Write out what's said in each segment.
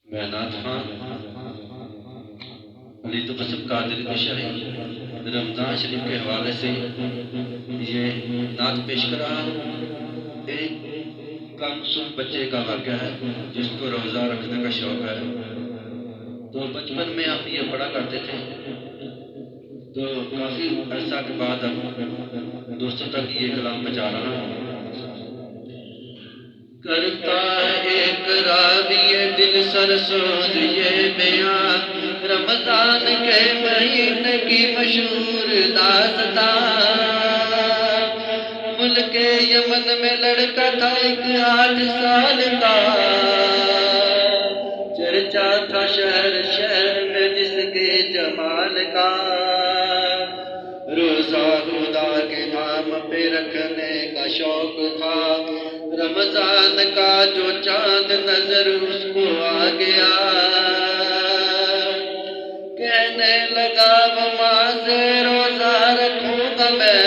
بینات خان علی تو قسم قادری دشاہی رمضان شریف کے حوالے سے یہ نعت پیش کر رہا ہوں۔ ایک کم سن بچے کا واقعہ ہے جس کو روزہ رکھنے کا شوق ہے۔ تو بچپن میں ہم یہ پڑھا کرتے تھے، تو کافی عرصہ کے بعد اب دوستوں تک یہ کلام پہنچا رہا ہوں۔ کرتا ہے ایک راوی دل سرسوز یہ بیان، رمضان کے مہینے کی مشہور داستان۔ ملک یمن میں لڑکا تھا ایک 8 سال کا، چرچا تھا شہر شہر میں جس کے جمال کا۔ روزہ خدا کے نام پہ رکھنے کا شوق تھا، رمضان کا جو چاند نظر اس کو آ گیا۔ کہنے لگا ماں سے روزہ رکھوں گا میں،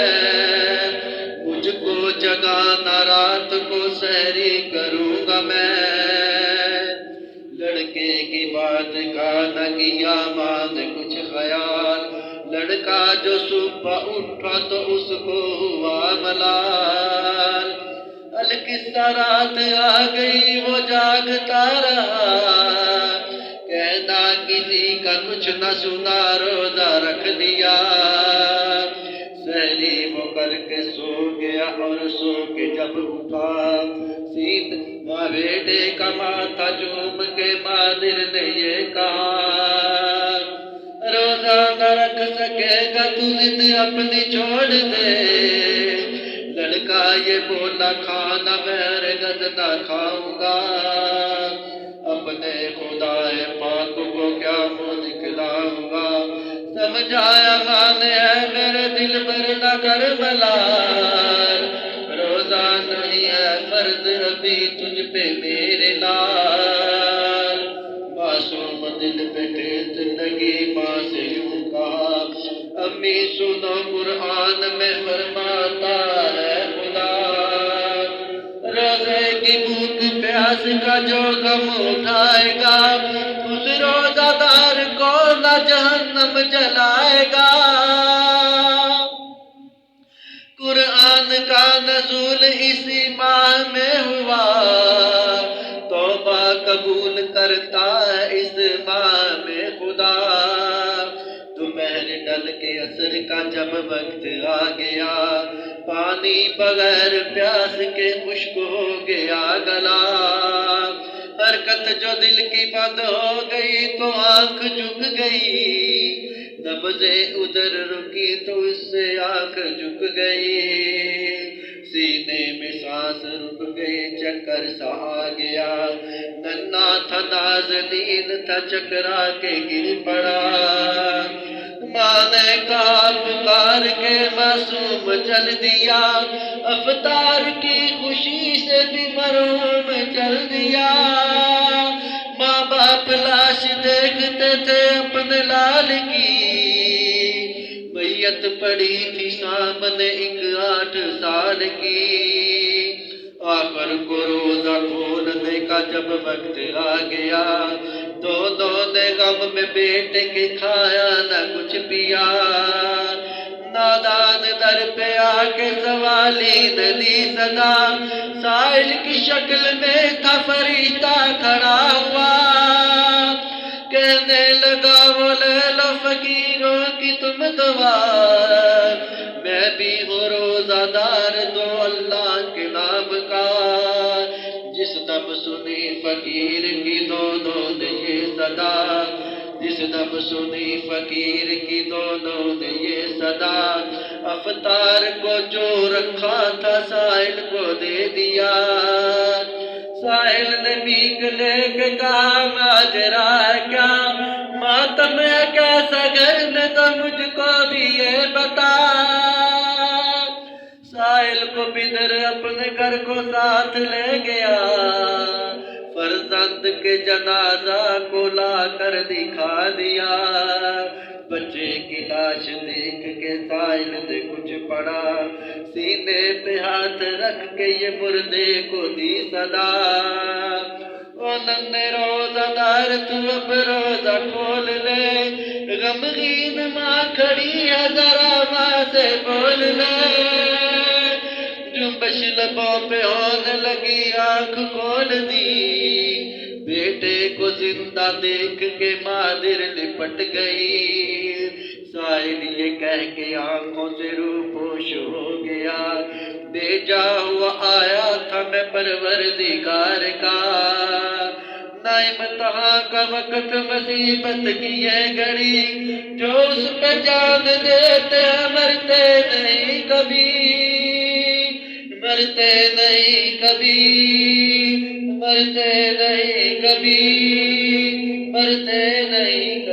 مجھ کو جگانا رات کو سحری کروں گا میں۔ لڑکے کی بات کا نہ کیا ماں نے کچھ خیال، لڑکا جو صبح اٹھا تو اس کو ہوا ملال۔ القصہ رات آ گئی وہ جاگتا رہا، کہنا کسی کا کچھ نہ سنا روزہ رکھ لیا۔ سحری وہ کر کے سو گیا اور سو کے جب اٹھا، سیدھا بیٹے کا ماتھا چوم کے مادر نے یہ کہا، روزہ نہ رکھ سکے گا تو ضد اپنی چھوڑ دے۔ لڑکا یہ بولا کھانا غیر غد نہ کھاؤں گا، اپنے خدا پاک کو کیا منہ دکھلاؤں گا۔ سمجھایا ماں نے ہے میرے دل پر نہ کر ملال، روزہ نہیں ہے فرض ابھی تجھ پہ میرے لال۔ معصوم دل پہ ٹھیس لگی ماں سے یوں کہا، امی سنو قرآن میں فرماتا ہے خدا، روزے کی بھوک پیاس کا جو غم اٹھائے گا، اس روزہ دار کو نہ جہنم جلائے گا۔ قرآن کا نزول اسی ماہ میں ہوا، توبہ قبول کرتا ہے اس ماہ میں خدا۔ دوپہر ڈل کے عصر کا جب وقت آ گیا، پانی بغیر پیاس کے خشک ہو گیا گلا۔ حرکت جو دل کی بند ہو گئی تو آنکھ جھک گئی، نبضیں ادھر رکی تو اس سے آنکھ جھک گئی۔ سینے میں سانس رک گئی، چکر سا آ گیا، ننھا تھا نازنین تھا چکرا کے گر پڑا۔ ماں نے کہا پکار کے معصوم چل دیا، افطار کی خوشی سے بھی مرحوم چل دیا۔ ماں باپ لاش دیکھتے تھے اپنے لال کی، میت پڑی تھی سامنے ایک 8 سال کی۔ آخر کو روزہ کھولنے کا جب وقت آ گیا، دونوں نے غم میں بیٹے کے کھایا نہ کچھ پیا۔ نادان در پہ آ کے سوالی نے دی صدا، سائل کی شکل میں تھا فرشتہ کھڑا ہوا۔ کہنے لگا وہ لے لو فقیروں کی تم دعا، میں بھی ہوں روزہ دار دو اللہ کے نام کا۔ جس دم سنی فقیر کی دونوں نے یہ صدا، جس دم سنی فقیر کی دونوں نے یہ صدا، افطار کو جو رکھا تھا سائل کو دے دیا۔ سائل نے بھیک لے کے کہا ماجرا ہے کیا، ماتم ہے کیسا گھر میں تو مجھ کو بھی یہ بتا۔ سائل کو بدر اپنے گھر کو ساتھ لے گیا، فرزند کے جنازہ کو لا کر دکھا دیا۔ بچے کی لاش دیکھ کے سائل نے کچھ پڑا، سینے پہ ہاتھ رکھ کے یہ مردے کو دی صدا، وہ ننے روزہ دار تو اب روزہ کھول لے، غمگین ماں کھڑی ہے ذرا ماں سے بول لے، جنبش لبوں پہ ہونے لگی آنکھ کھول دی، بیٹے کو زندہ دیکھ کے ماں دل لپٹ گئی، سائل یہ کہہ کے آنکھوں سے روپوش ہو گیا، بھیجا ہوا آیا تھا میں پروردگار کا، نہ امتحان کا وقت مصیبت کی یہ گھڑی، جو اس پہ جان دیتے ہیں مرتے نہیں کبھی، مرتے نہیں کبھی، مرتے نہیں کبھی، مرتے نہیں کبھی۔